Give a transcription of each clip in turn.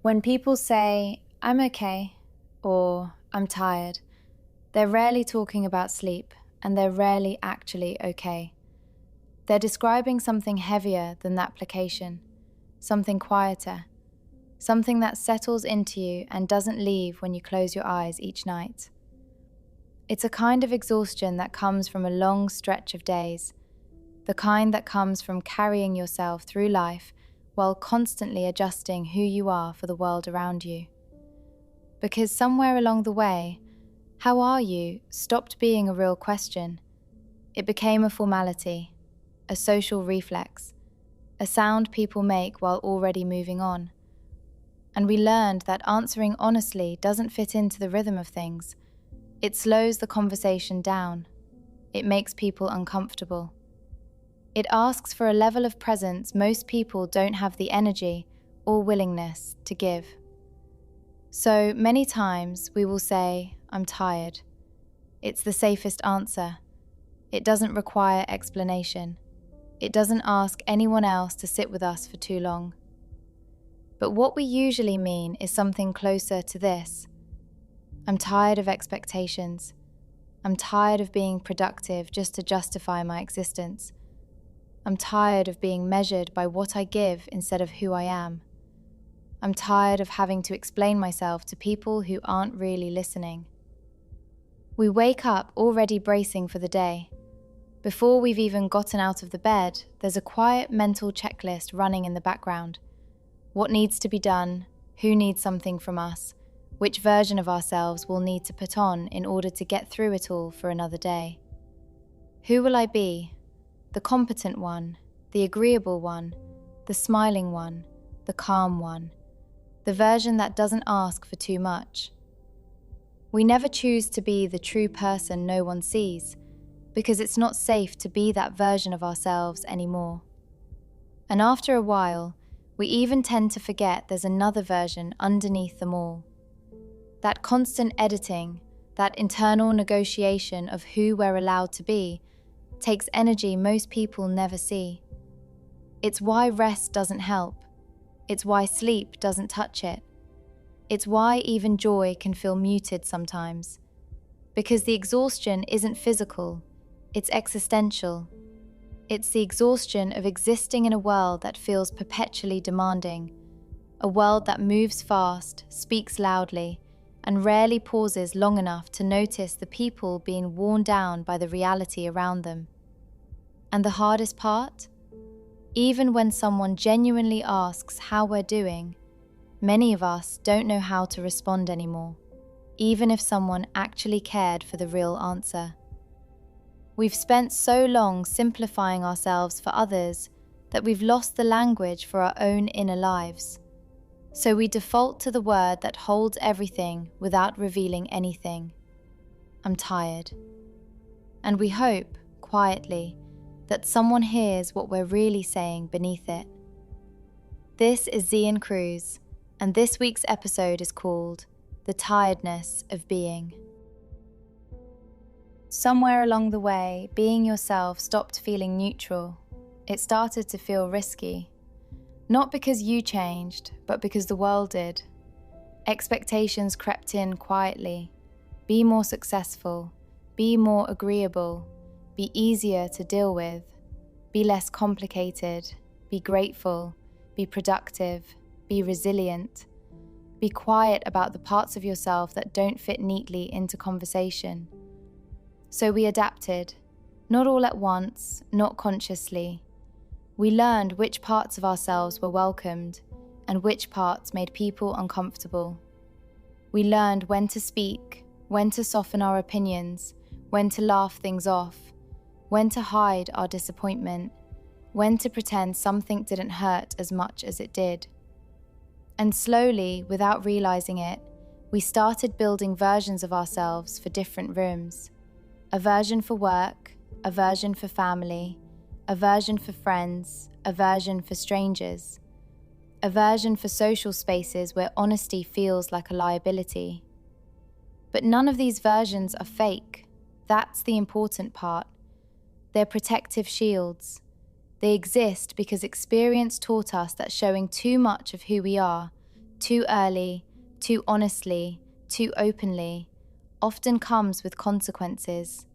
When people say, "I'm okay," or "I'm tired," they're rarely talking about sleep, and they're rarely actually okay. They're describing something heavier than that application, something quieter, something that settles into you and doesn't leave when you close your eyes each night. It's a kind of exhaustion that comes from a long stretch of days, the kind that comes from carrying yourself through life while constantly adjusting who you are for the world around you. Because somewhere along the way, "How are you?" stopped being a real question. It became a formality, a social reflex, a sound people make while already moving on. And we learned that answering honestly doesn't fit into the rhythm of things. It slows the conversation down. It makes people uncomfortable. It asks for a level of presence most people don't have the energy or willingness to give. So many times we will say, "I'm tired." It's the safest answer. It doesn't require explanation. It doesn't ask anyone else to sit with us for too long. But what we usually mean is something closer to this. I'm tired of expectations. I'm tired of being productive just to justify my existence. I'm tired of being measured by what I give instead of who I am. I'm tired of having to explain myself to people who aren't really listening. We wake up already bracing for the day. Before we've even gotten out of the bed, there's a quiet mental checklist running in the background. What needs to be done? Who needs something from us? Which version of ourselves we'll need to put on in order to get through it all for another day? Who will I be? The competent one, the agreeable one, the smiling one, the calm one, the version that doesn't ask for too much. We never choose to be the true person no one sees, because it's not safe to be that version of ourselves anymore. And after a while, we even tend to forget there's another version underneath them all. That constant editing, that internal negotiation of who we're allowed to be, takes energy most people never see. It's why rest doesn't help. It's why sleep doesn't touch it. It's why even joy can feel muted sometimes. Because the exhaustion isn't physical, it's existential. It's the exhaustion of existing in a world that feels perpetually demanding, a world that moves fast, speaks loudly, and rarely pauses long enough to notice the people being worn down by the reality around them. And the hardest part? Even when someone genuinely asks how we're doing, many of us don't know how to respond anymore, even if someone actually cared for the real answer. We've spent so long simplifying ourselves for others that we've lost the language for our own inner lives. So we default to the word that holds everything without revealing anything. I'm tired. And we hope, quietly, that someone hears what we're really saying beneath it. This is Z and Cruz, and this week's episode is called The Tiredness of Being. Somewhere along the way, being yourself stopped feeling neutral. It started to feel risky. Not because you changed, but because the world did. Expectations crept in quietly. Be more successful, be more agreeable, be easier to deal with, be less complicated, be grateful, be productive, be resilient. Be quiet about the parts of yourself that don't fit neatly into conversation. So we adapted, not all at once, not consciously. We learned which parts of ourselves were welcomed and which parts made people uncomfortable. We learned when to speak, when to soften our opinions, when to laugh things off, when to hide our disappointment, when to pretend something didn't hurt as much as it did. And slowly, without realizing it, we started building versions of ourselves for different rooms. A version for work, a version for family, a version for friends, a version for strangers, a version for social spaces where honesty feels like a liability. But none of these versions are fake. That's the important part. They're protective shields. They exist because experience taught us that showing too much of who we are, too early, too honestly, too openly, often comes with consequences: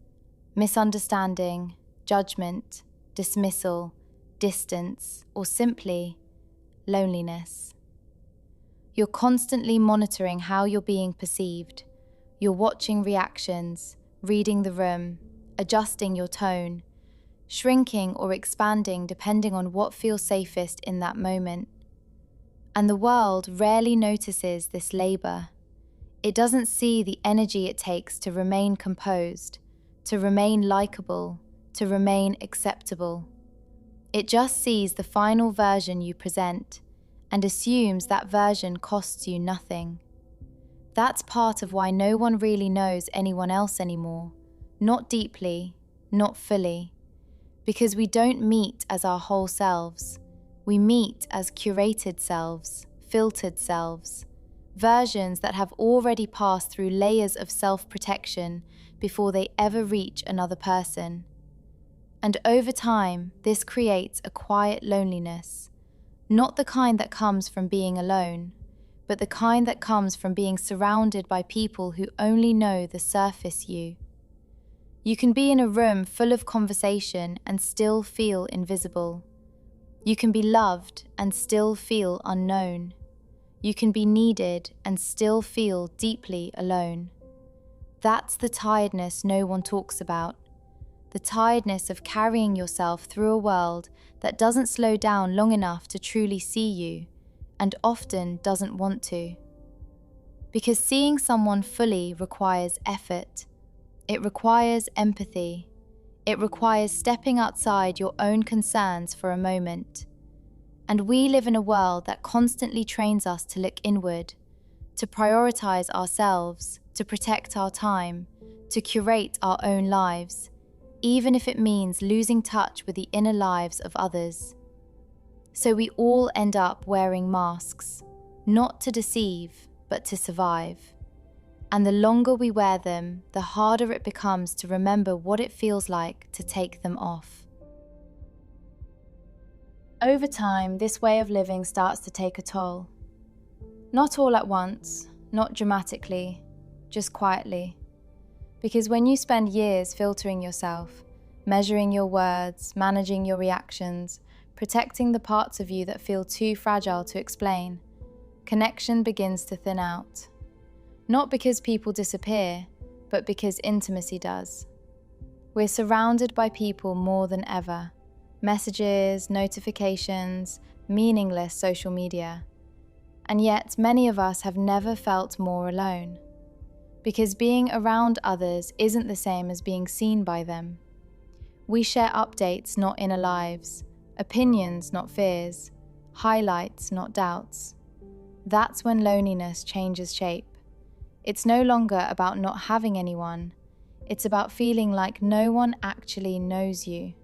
misunderstanding, judgment, dismissal, distance, or simply loneliness. You're constantly monitoring how you're being perceived. You're watching reactions, reading the room, adjusting your tone, shrinking or expanding depending on what feels safest in that moment. And the world rarely notices this labor. It doesn't see the energy it takes to remain composed, to remain likable, to remain acceptable. It just sees the final version you present and assumes that version costs you nothing. That's part of why no one really knows anyone else anymore. Not deeply, not fully. Because we don't meet as our whole selves. We meet as curated selves, filtered selves, versions that have already passed through layers of self-protection before they ever reach another person. And over time, this creates a quiet loneliness, not the kind that comes from being alone, but the kind that comes from being surrounded by people who only know the surface you. You can be in a room full of conversation and still feel invisible. You can be loved and still feel unknown. You can be needed and still feel deeply alone. That's the tiredness no one talks about. The tiredness of carrying yourself through a world that doesn't slow down long enough to truly see you, and often doesn't want to. Because seeing someone fully requires effort. It requires empathy. It requires stepping outside your own concerns for a moment. And we live in a world that constantly trains us to look inward, to prioritize ourselves, to protect our time, to curate our own lives, even if it means losing touch with the inner lives of others. So we all end up wearing masks, not to deceive, but to survive. And the longer we wear them, the harder it becomes to remember what it feels like to take them off. Over time, this way of living starts to take a toll. Not all at once, not dramatically, just quietly. Because when you spend years filtering yourself, measuring your words, managing your reactions, protecting the parts of you that feel too fragile to explain, connection begins to thin out. Not because people disappear, but because intimacy does. We're surrounded by people more than ever. Messages, notifications, meaningless social media. And yet, many of us have never felt more alone. Because being around others isn't the same as being seen by them. We share updates, not inner lives, opinions, not fears, highlights, not doubts. That's when loneliness changes shape. It's no longer about not having anyone. It's about feeling like no one actually knows you.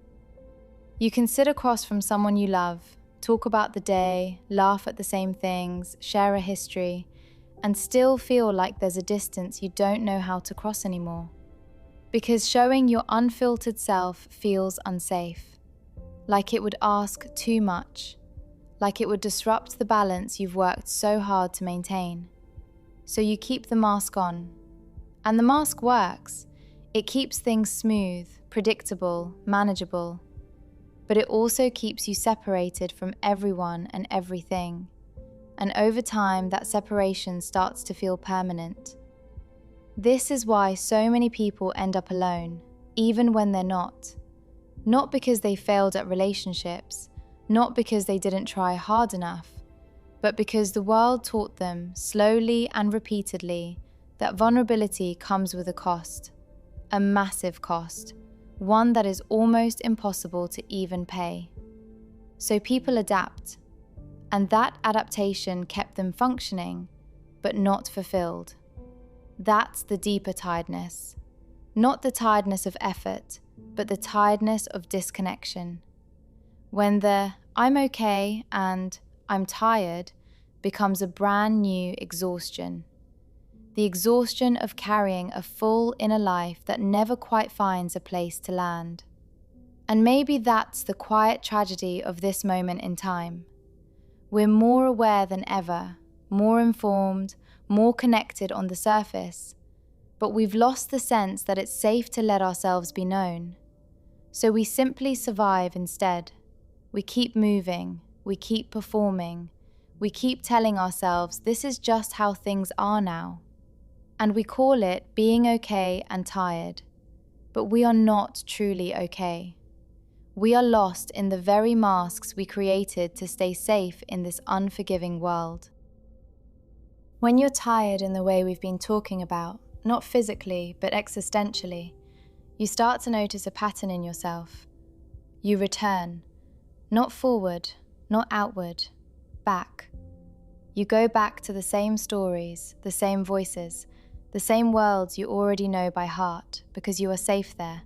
You can sit across from someone you love, talk about the day, laugh at the same things, share a history, and still feel like there's a distance you don't know how to cross anymore. Because showing your unfiltered self feels unsafe. Like it would ask too much. Like it would disrupt the balance you've worked so hard to maintain. So you keep the mask on. And the mask works. It keeps things smooth, predictable, manageable. But it also keeps you separated from everyone and everything. And over time, that separation starts to feel permanent. This is why so many people end up alone, even when they're not. Not because they failed at relationships, not because they didn't try hard enough, but because the world taught them, slowly and repeatedly, that vulnerability comes with a cost. A massive cost. One that is almost impossible to even pay. So people adapt. And that adaptation kept them functioning, but not fulfilled. That's the deeper tiredness. Not the tiredness of effort, but the tiredness of disconnection. When the "I'm okay" and "I'm tired" becomes a brand new exhaustion. The exhaustion of carrying a full inner life that never quite finds a place to land. And maybe that's the quiet tragedy of this moment in time. We're more aware than ever, more informed, more connected on the surface, but we've lost the sense that it's safe to let ourselves be known. So we simply survive instead. We keep moving, we keep performing, we keep telling ourselves this is just how things are now. And we call it being okay and tired. But we are not truly okay. We are lost in the very masks we created to stay safe in this unforgiving world. When you're tired in the way we've been talking about, not physically, but existentially, you start to notice a pattern in yourself. You return, not forward, not outward, back. You go back to the same stories, the same voices, the same worlds you already know by heart because you are safe there.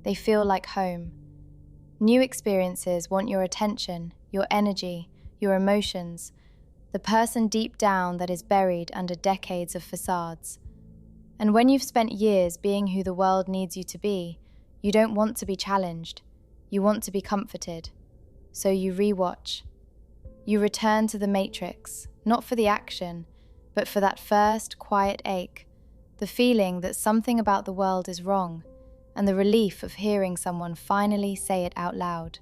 They feel like home. New experiences want your attention, your energy, your emotions, the person deep down that is buried under decades of facades. And when you've spent years being who the world needs you to be, you don't want to be challenged. You want to be comforted. So you rewatch. You return to the matrix, not for the action, but for that first quiet ache, the feeling that something about the world is wrong, and the relief of hearing someone finally say it out loud.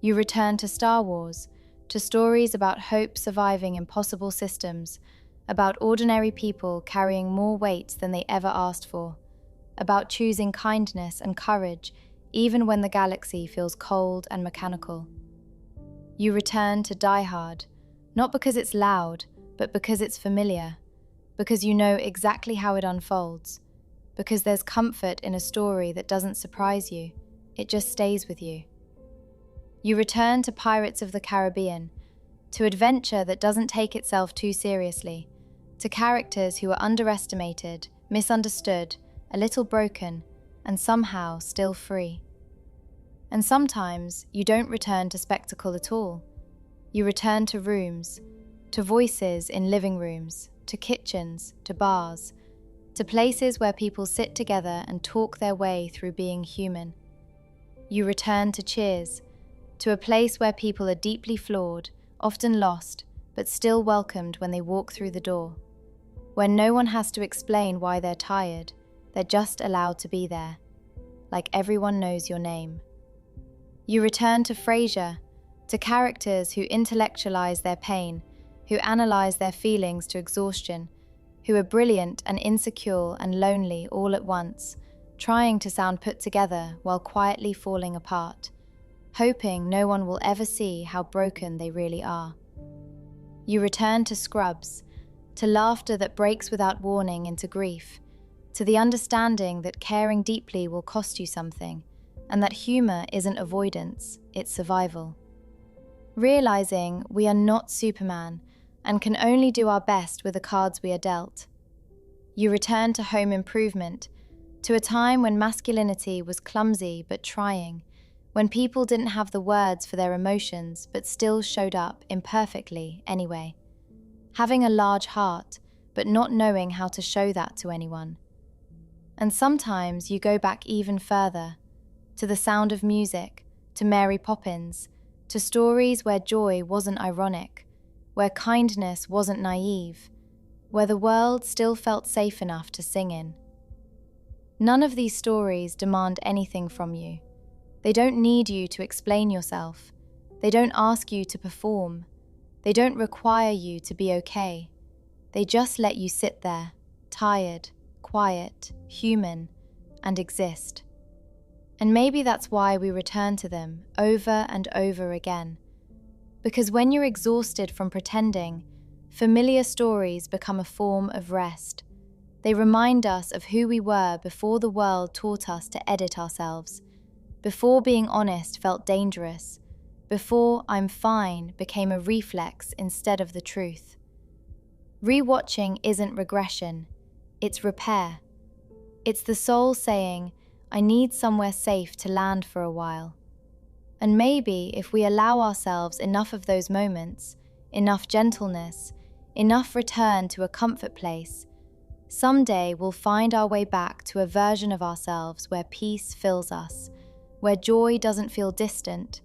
You return to Star Wars, to stories about hope surviving impossible systems, about ordinary people carrying more weight than they ever asked for, about choosing kindness and courage even when the galaxy feels cold and mechanical. You return to Die Hard, not because it's loud, but because it's familiar, because you know exactly how it unfolds, because there's comfort in a story that doesn't surprise you, it just stays with you. You return to Pirates of the Caribbean, to adventure that doesn't take itself too seriously, to characters who are underestimated, misunderstood, a little broken, and somehow still free. And sometimes you don't return to spectacle at all. You return to rooms, to voices in living rooms, to kitchens, to bars, to places where people sit together and talk their way through being human. You return to cheers, to a place where people are deeply flawed, often lost, but still welcomed when they walk through the door, where no one has to explain why they're tired, they're just allowed to be there, like everyone knows your name. You return to Frasier, to characters who intellectualize their pain, who analyze their feelings to exhaustion, who are brilliant and insecure and lonely all at once, trying to sound put together while quietly falling apart, hoping no one will ever see how broken they really are. You return to Scrubs, to laughter that breaks without warning into grief, to the understanding that caring deeply will cost you something, and that humor isn't avoidance, it's survival. Realizing we are not Superman and can only do our best with the cards we are dealt. You return to Home Improvement, to a time when masculinity was clumsy but trying, when people didn't have the words for their emotions but still showed up imperfectly anyway. Having a large heart, but not knowing how to show that to anyone. And sometimes you go back even further, to The Sound of Music, to Mary Poppins, to stories where joy wasn't ironic, where kindness wasn't naive, where the world still felt safe enough to sing in. None of these stories demand anything from you. They don't need you to explain yourself. They don't ask you to perform. They don't require you to be okay. They just let you sit there, tired, quiet, human, and exist. And maybe that's why we return to them over and over again. Because when you're exhausted from pretending, familiar stories become a form of rest. They remind us of who we were before the world taught us to edit ourselves, before being honest felt dangerous, before I'm fine became a reflex instead of the truth. Rewatching isn't regression, it's repair. It's the soul saying, I need somewhere safe to land for a while. And maybe if we allow ourselves enough of those moments, enough gentleness, enough return to a comfort place, someday we'll find our way back to a version of ourselves where peace fills us, where joy doesn't feel distant,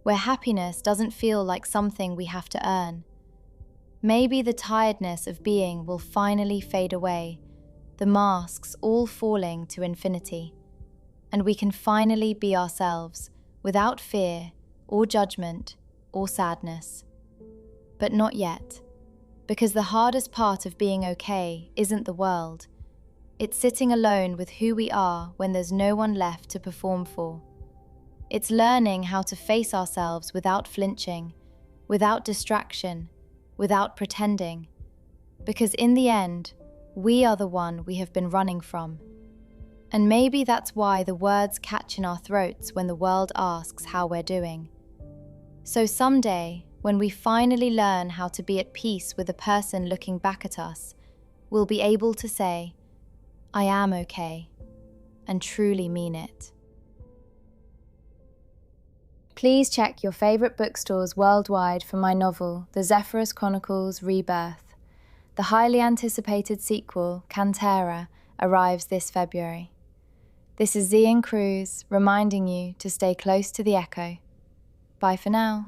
where happiness doesn't feel like something we have to earn. Maybe the tiredness of being will finally fade away, the masks all falling to infinity, and we can finally be ourselves without fear or judgment or sadness. But not yet, because the hardest part of being okay isn't the world. It's sitting alone with who we are when there's no one left to perform for. It's learning how to face ourselves without flinching, without distraction, without pretending. Because in the end, we are the one we have been running from. And maybe that's why the words catch in our throats when the world asks how we're doing. So someday, when we finally learn how to be at peace with a person looking back at us, we'll be able to say, I am okay, and truly mean it. Please check your favourite bookstores worldwide for my novel, The Zephyrus Chronicles Rebirth. The highly anticipated sequel, Cantera, arrives this February. This is Cruz reminding you to stay close to the echo. Bye for now.